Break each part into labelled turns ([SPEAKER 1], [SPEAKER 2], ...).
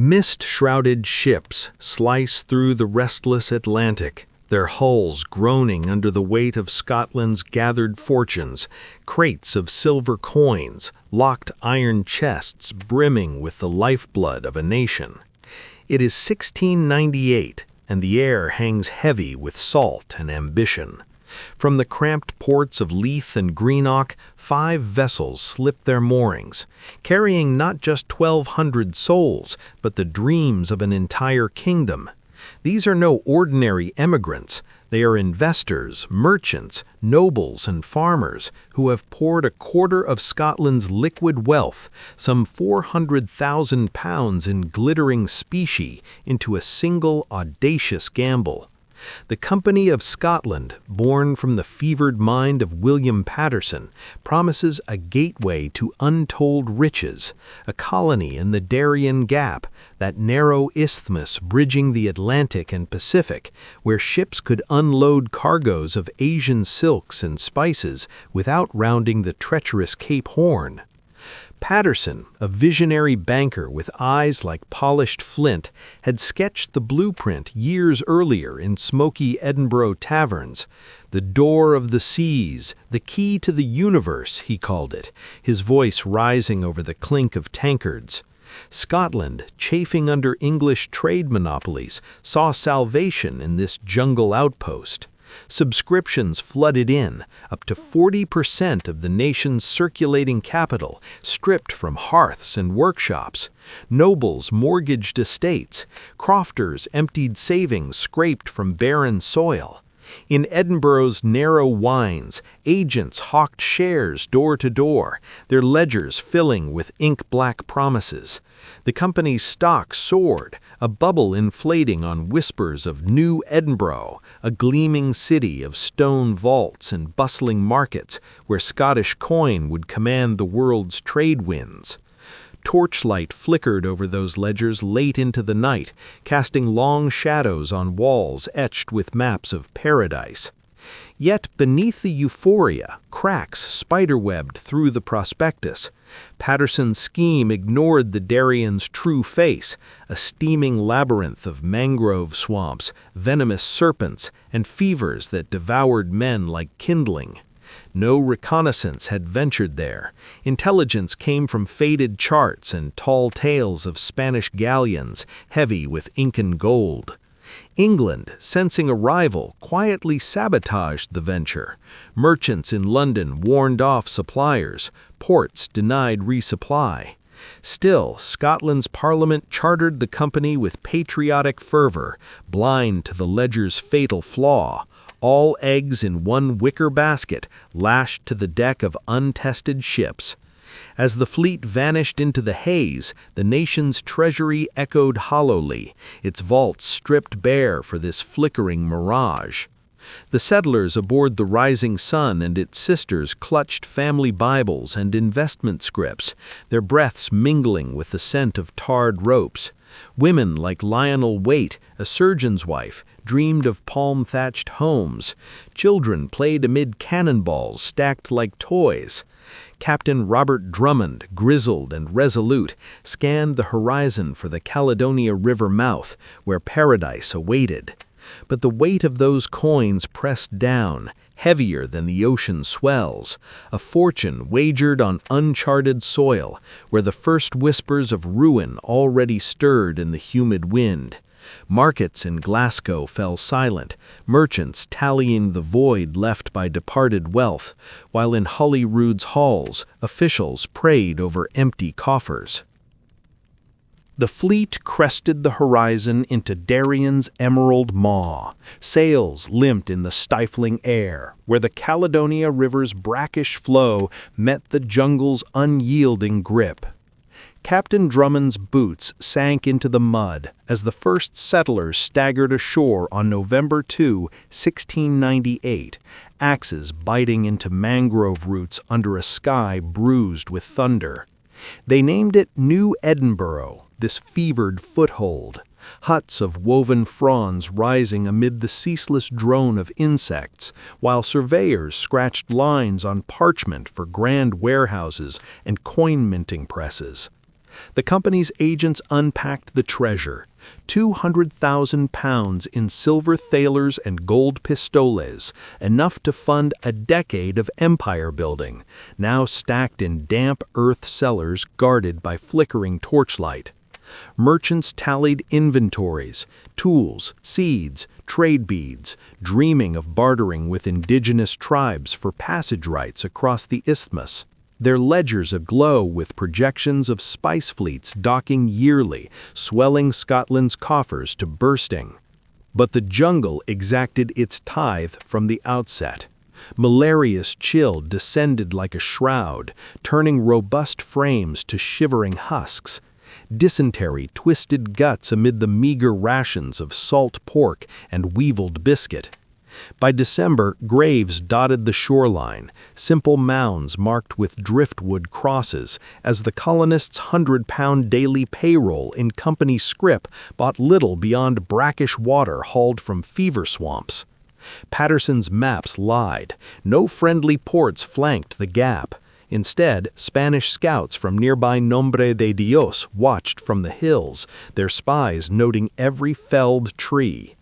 [SPEAKER 1] Mist-shrouded ships slice through the restless Atlantic, their hulls groaning under the weight of Scotland's gathered fortunes, crates of silver coins, locked iron chests brimming with the lifeblood of a nation. It is 1698, and the air hangs heavy with salt and ambition. From the cramped ports of Leith and Greenock, 5 vessels slip their moorings, carrying not just 1,200 souls, but the dreams of an entire kingdom. These are no ordinary emigrants. They are investors, merchants, nobles, and farmers who have poured a quarter of Scotland's liquid wealth, some £400,000 in glittering specie, into a single audacious gamble. The Company of Scotland, born from the fevered mind of William Paterson, promises a gateway to untold riches, a colony in the Darien Gap, that narrow isthmus bridging the Atlantic and Pacific, where ships could unload cargoes of Asian silks and spices without rounding the treacherous Cape Horn. Paterson, a visionary banker with eyes like polished flint, had sketched the blueprint years earlier in smoky Edinburgh taverns. The door of the seas, the key to the universe, he called it, his voice rising over the clink of tankards. Scotland, chafing under English trade monopolies, saw salvation in this jungle outpost. Subscriptions flooded in, up to 40% of the nation's circulating capital stripped from hearths and workshops. Nobles mortgaged estates. Crofters emptied savings scraped from barren soil. In Edinburgh's narrow wynds, agents hawked shares door to door, their ledgers filling with ink-black promises. The company's stock soared, a bubble inflating on whispers of New Edinburgh, a gleaming city of stone vaults and bustling markets where Scottish coin would command the world's trade winds. Torchlight flickered over those ledgers late into the night, casting long shadows on walls etched with maps of paradise. Yet beneath the euphoria, cracks spiderwebbed through the prospectus. Paterson's scheme ignored the Darien's true face, a steaming labyrinth of mangrove swamps, venomous serpents, and fevers that devoured men like kindling. No reconnaissance had ventured there. Intelligence came from faded charts and tall tales of Spanish galleons, heavy with Incan gold. England, sensing a rival, quietly sabotaged the venture. Merchants in London warned off suppliers. Ports denied resupply. Still, Scotland's Parliament chartered the company with patriotic fervor, blind to the ledger's fatal flaw. All eggs in one wicker basket, lashed to the deck of untested ships. As the fleet vanished into the haze, the nation's treasury echoed hollowly, its vaults stripped bare for this flickering mirage. The settlers aboard the Rising Sun and its sisters clutched family Bibles and investment scripts, their breaths mingling with the scent of tarred ropes. Women like Lionel Waite, a surgeon's wife, dreamed of palm-thatched homes. Children played amid cannonballs stacked like toys. Captain Robert Drummond, grizzled and resolute, scanned the horizon for the Caledonia River mouth, where paradise awaited. But the weight of those coins pressed down, heavier than the ocean swells, a fortune wagered on uncharted soil, where the first whispers of ruin already stirred in the humid wind. Markets in Glasgow fell silent, merchants tallying the void left by departed wealth, while in Holyrood's halls, officials prayed over empty coffers. The fleet crested the horizon into Darien's emerald maw. Sails limped in the stifling air, where the Caledonia River's brackish flow met the jungle's unyielding grip. Captain Drummond's boots sank into the mud as the first settlers staggered ashore on November 2, 1698, axes biting into mangrove roots under a sky bruised with thunder. They named it New Edinburgh, this fevered foothold, huts of woven fronds rising amid the ceaseless drone of insects, while surveyors scratched lines on parchment for grand warehouses and coin-minting presses. The company's agents unpacked the treasure, 200,000 pounds in silver thalers and gold pistoles, enough to fund a decade of empire building, now stacked in damp earth cellars guarded by flickering torchlight. Merchants tallied inventories, tools, seeds, trade beads, dreaming of bartering with indigenous tribes for passage rights across the isthmus. Their ledgers aglow with projections of spice fleets docking yearly, swelling Scotland's coffers to bursting. But the jungle exacted its tithe from the outset. Malarious chill descended like a shroud, turning robust frames to shivering husks. Dysentery twisted guts amid the meager rations of salt pork and weevilled biscuit. By December, graves dotted the shoreline, simple mounds marked with driftwood crosses, as the colonists' 100-pound daily payroll in company scrip bought little beyond brackish water hauled from fever swamps. Paterson's maps lied. No friendly ports flanked the gap. Instead, Spanish scouts from nearby Nombre de Dios watched from the hills, their spies noting every felled tree.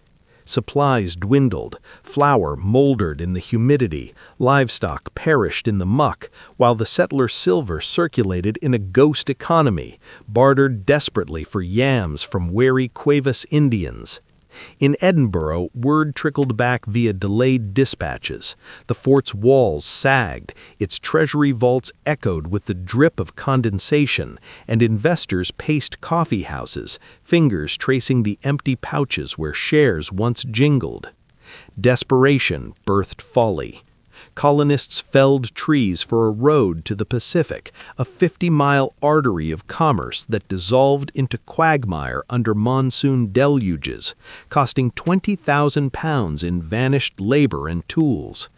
[SPEAKER 1] Supplies dwindled, flour moldered in the humidity, livestock perished in the muck, while the settler silver circulated in a ghost economy, bartered desperately for yams from wary Cuevas Indians. In Edinburgh, word trickled back via delayed dispatches. The fort's walls sagged, its treasury vaults echoed with the drip of condensation, and investors paced coffee houses, fingers tracing the empty pouches where shares once jingled. Desperation birthed folly. Colonists felled trees for a road to the Pacific, a 50-mile artery of commerce that dissolved into quagmire under monsoon deluges, costing 20,000 pounds in vanished labor and tools.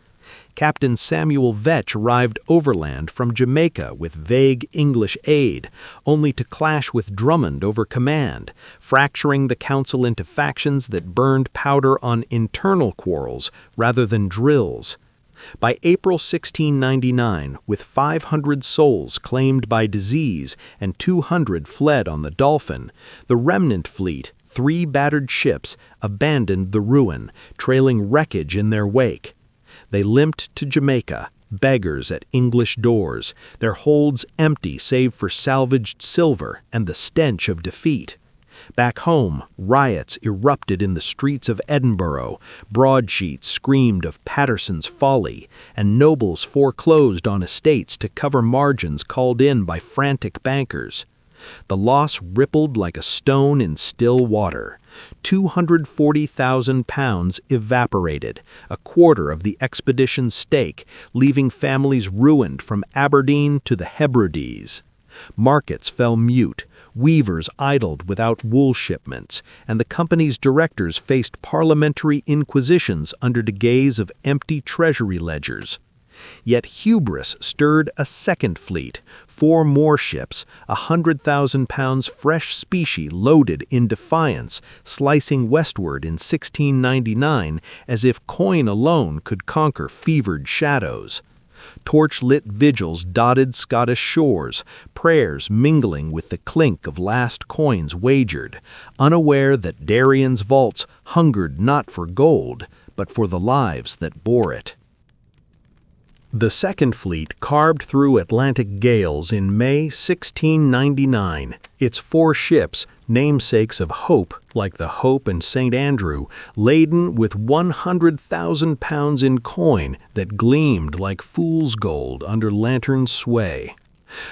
[SPEAKER 1] Captain Samuel Vetch arrived overland from Jamaica with vague English aid, only to clash with Drummond over command, fracturing the council into factions that burned powder on internal quarrels rather than drills. By April 1699, with 500 souls claimed by disease and 200 fled on the Dolphin, the remnant fleet, 3 battered ships, abandoned the ruin, trailing wreckage in their wake. They limped to Jamaica, beggars at English doors, their holds empty save for salvaged silver and the stench of defeat. Back home, riots erupted in the streets of Edinburgh, broadsheets screamed of Paterson's folly, and nobles foreclosed on estates to cover margins called in by frantic bankers. The loss rippled like a stone in still water. 240,000 pounds evaporated, a quarter of the expedition's stake, leaving families ruined from Aberdeen to the Hebrides. Markets fell mute. Weavers idled without wool shipments, and the company's directors faced parliamentary inquisitions under the gaze of empty treasury ledgers. Yet hubris stirred a second fleet, 4 more ships, 100,000 pounds fresh specie loaded in defiance, slicing westward in 1699 as if coin alone could conquer fevered shadows. Torch-lit vigils dotted Scottish shores, prayers mingling with the clink of last coins wagered, unaware that Darien's vaults hungered not for gold, but for the lives that bore it. The Second Fleet carved through Atlantic gales in May 1699, its 4 ships, namesakes of Hope, like the Hope and St. Andrew, laden with 100,000 pounds in coin that gleamed like fool's gold under lantern's sway.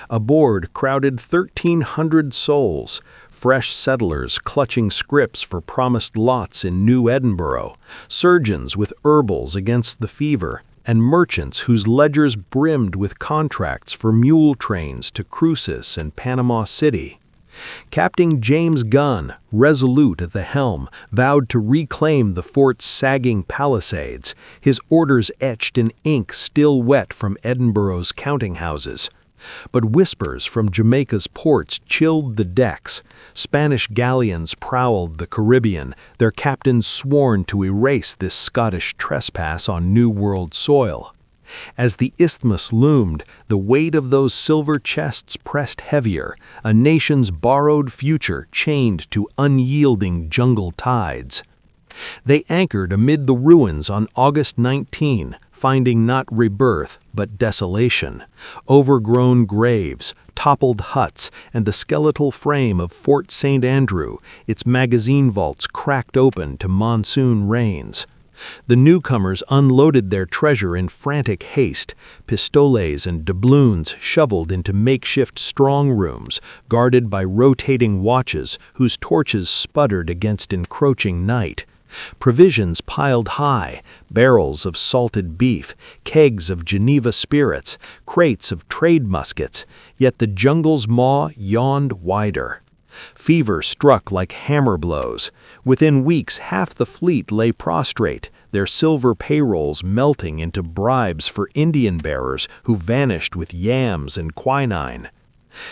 [SPEAKER 1] Aboard crowded 1,300 souls, fresh settlers clutching scrips for promised lots in New Edinburgh, surgeons with herbals against the fever, and merchants whose ledgers brimmed with contracts for mule trains to Cruces and Panama City. Captain James Gunn, resolute at the helm, vowed to reclaim the fort's sagging palisades, his orders etched in ink still wet from Edinburgh's counting-houses. But whispers from Jamaica's ports chilled the decks. Spanish galleons prowled the Caribbean, their captains sworn to erase this Scottish trespass on New World soil. As the isthmus loomed, the weight of those silver chests pressed heavier, a nation's borrowed future chained to unyielding jungle tides. They anchored amid the ruins on August 19, finding not rebirth but desolation, overgrown graves, toppled huts, and the skeletal frame of Fort St. Andrew, its magazine vaults cracked open to monsoon rains. The newcomers unloaded their treasure in frantic haste, pistoles and doubloons shoveled into makeshift strong rooms, guarded by rotating watches whose torches sputtered against encroaching night. Provisions piled high, barrels of salted beef, kegs of Geneva spirits, crates of trade muskets, yet the jungle's maw yawned wider. Fever struck like hammer blows. Within weeks, half the fleet lay prostrate, their silver payrolls melting into bribes for Indian bearers who vanished with yams and quinine.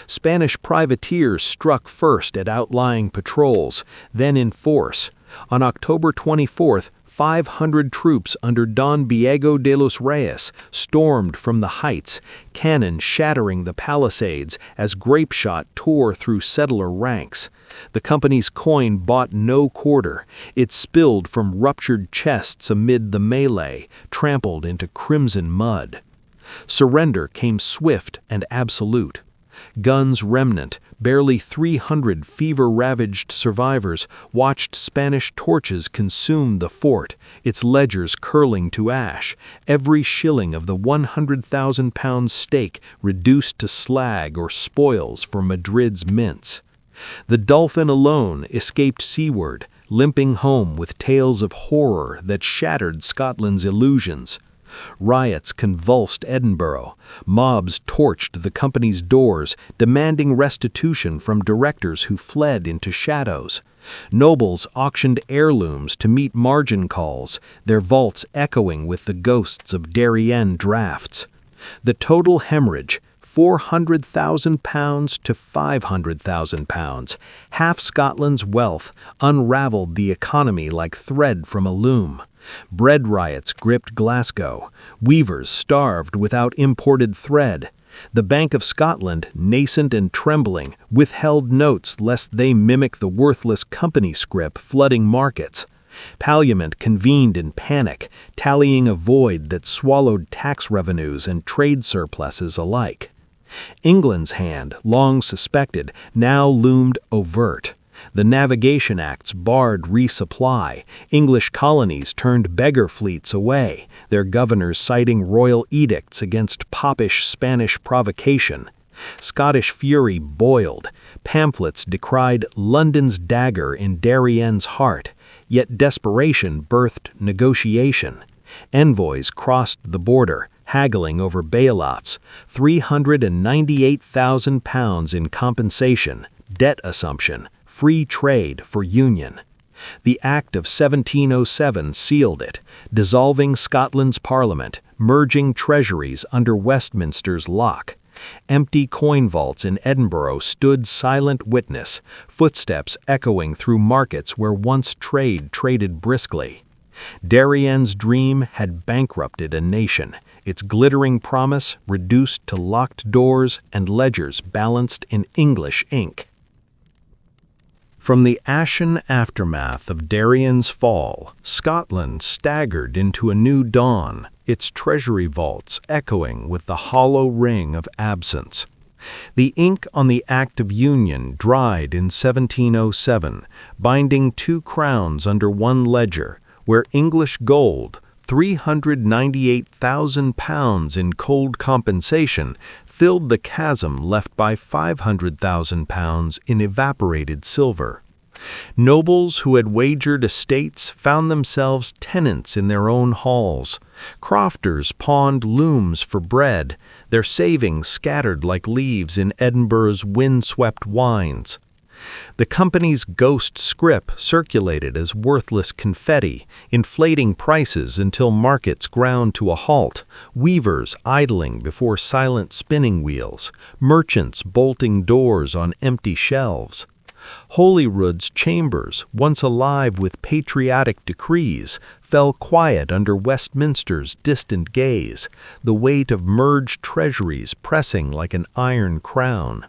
[SPEAKER 1] Spanish privateers struck first at outlying patrols, then in force. On October 24th, 500 troops under Don Diego de los Reyes stormed from the heights, cannon shattering the palisades as grape shot tore through settler ranks. The company's coin bought no quarter. It spilled from ruptured chests amid the melee, trampled into crimson mud. Surrender came swift and absolute. Guns remnant, barely 300 fever-ravaged survivors watched Spanish torches consume the fort, its ledgers curling to ash, every shilling of the 100,000-pound stake reduced to slag or spoils for Madrid's mints. The Dolphin alone escaped seaward, limping home with tales of horror that shattered Scotland's illusions. Riots convulsed Edinburgh. Mobs torched the company's doors, demanding restitution from directors who fled into shadows. Nobles auctioned heirlooms to meet margin calls, their vaults echoing with the ghosts of Darién drafts. The total hemorrhage, £400,000 to £500,000, half Scotland's wealth, unraveled the economy like thread from a loom. Bread riots gripped Glasgow. Weavers starved without imported thread. The Bank of Scotland, nascent and trembling, withheld notes lest they mimic the worthless company scrip flooding markets. Parliament convened in panic, tallying a void that swallowed tax revenues and trade surpluses alike. England's hand, long suspected, now loomed overt. The Navigation Acts barred resupply. English colonies turned beggar fleets away, their governors citing royal edicts against popish Spanish provocation. Scottish fury boiled. Pamphlets decried London's dagger in Darien's heart, yet desperation birthed negotiation. Envoys crossed the border, haggling over bailouts, £398,000 in compensation, debt assumption, free trade for union. The Act of 1707 sealed it, dissolving Scotland's parliament, merging treasuries under Westminster's lock. Empty coin vaults in Edinburgh stood silent witness, footsteps echoing through markets where once trade traded briskly. Darien's dream had bankrupted a nation, its glittering promise reduced to locked doors and ledgers balanced in English ink. From the ashen aftermath of Darien's fall, Scotland staggered into a new dawn, its treasury vaults echoing with the hollow ring of absence. The ink on the Act of Union dried in 1707, binding two crowns under one ledger, where English gold, £398,000 in cold compensation, filled the chasm left by £500,000 in evaporated silver. Nobles who had wagered estates found themselves tenants in their own halls. Crofters pawned looms for bread, their savings scattered like leaves in Edinburgh's wind-swept wines. The company's ghost scrip circulated as worthless confetti, inflating prices until markets ground to a halt, weavers idling before silent spinning wheels, merchants bolting doors on empty shelves. Holyrood's chambers, once alive with patriotic decrees, fell quiet under Westminster's distant gaze, the weight of merged treasuries pressing like an iron crown.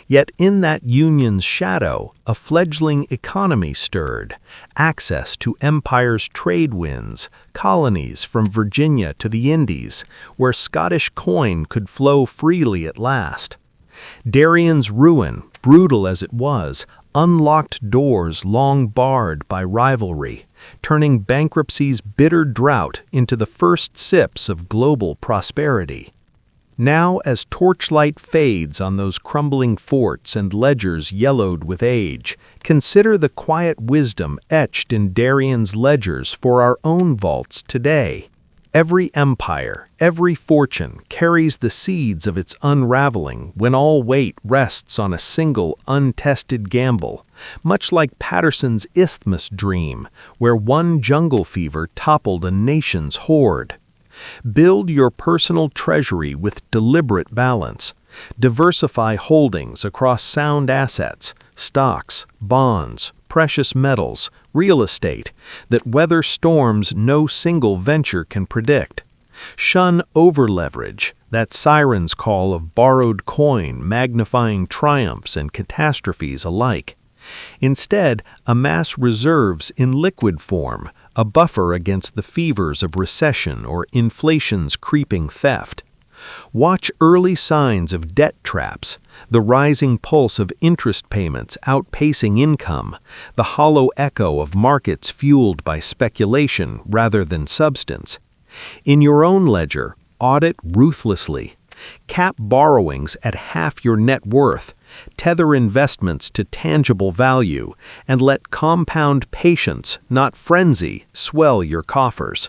[SPEAKER 1] Yet in that union's shadow, a fledgling economy stirred, access to empire's trade winds, colonies from Virginia to the Indies, where Scottish coin could flow freely at last. Darien's ruin, brutal as it was, unlocked doors long barred by rivalry, turning bankruptcy's bitter drought into the first sips of global prosperity. Now, as torchlight fades on those crumbling forts and ledgers yellowed with age, consider the quiet wisdom etched in Darien's ledgers for our own vaults today. Every empire, every fortune carries the seeds of its unraveling when all weight rests on a single untested gamble, much like Paterson's Isthmus dream, where one jungle fever toppled a nation's hoard. Build your personal treasury with deliberate balance. Diversify holdings across sound assets, stocks, bonds, precious metals, real estate, that weather storms no single venture can predict. Shun overleverage, that siren's call of borrowed coin magnifying triumphs and catastrophes alike. Instead, amass reserves in liquid form, a buffer against the fevers of recession or inflation's creeping theft. Watch early signs of debt traps, the rising pulse of interest payments outpacing income, the hollow echo of markets fueled by speculation rather than substance. In your own ledger, audit ruthlessly. Cap borrowings at half your net worth, tether investments to tangible value, and let compound patience, not frenzy, swell your coffers.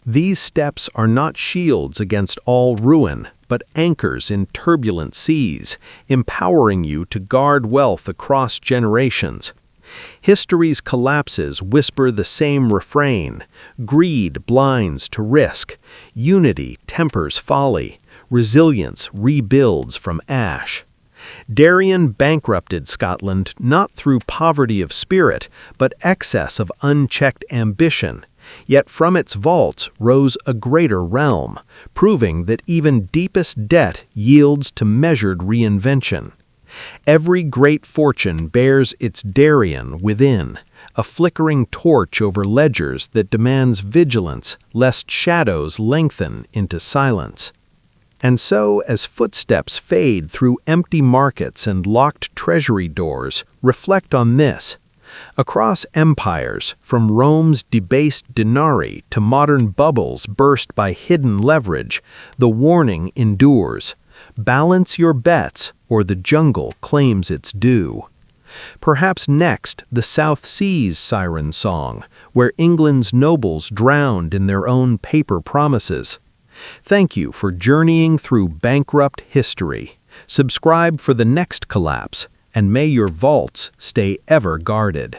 [SPEAKER 1] These steps are not shields against all ruin, but anchors in turbulent seas, empowering you to guard wealth across generations. History's collapses whisper the same refrain: greed blinds to risk, unity tempers folly, resilience rebuilds from ash. Darien bankrupted Scotland not through poverty of spirit, but excess of unchecked ambition. Yet from its vaults rose a greater realm, proving that even deepest debt yields to measured reinvention. Every great fortune bears its Darien within, a flickering torch over ledgers that demands vigilance lest shadows lengthen into silence. And so, as footsteps fade through empty markets and locked treasury doors, reflect on this. Across empires, from Rome's debased denarii to modern bubbles burst by hidden leverage, the warning endures. Balance your bets, or the jungle claims its due. Perhaps next, the South Sea's siren song, where England's nobles drowned in their own paper promises. Thank you for journeying through bankrupt history. Subscribe for the next collapse, and may your vaults stay ever guarded.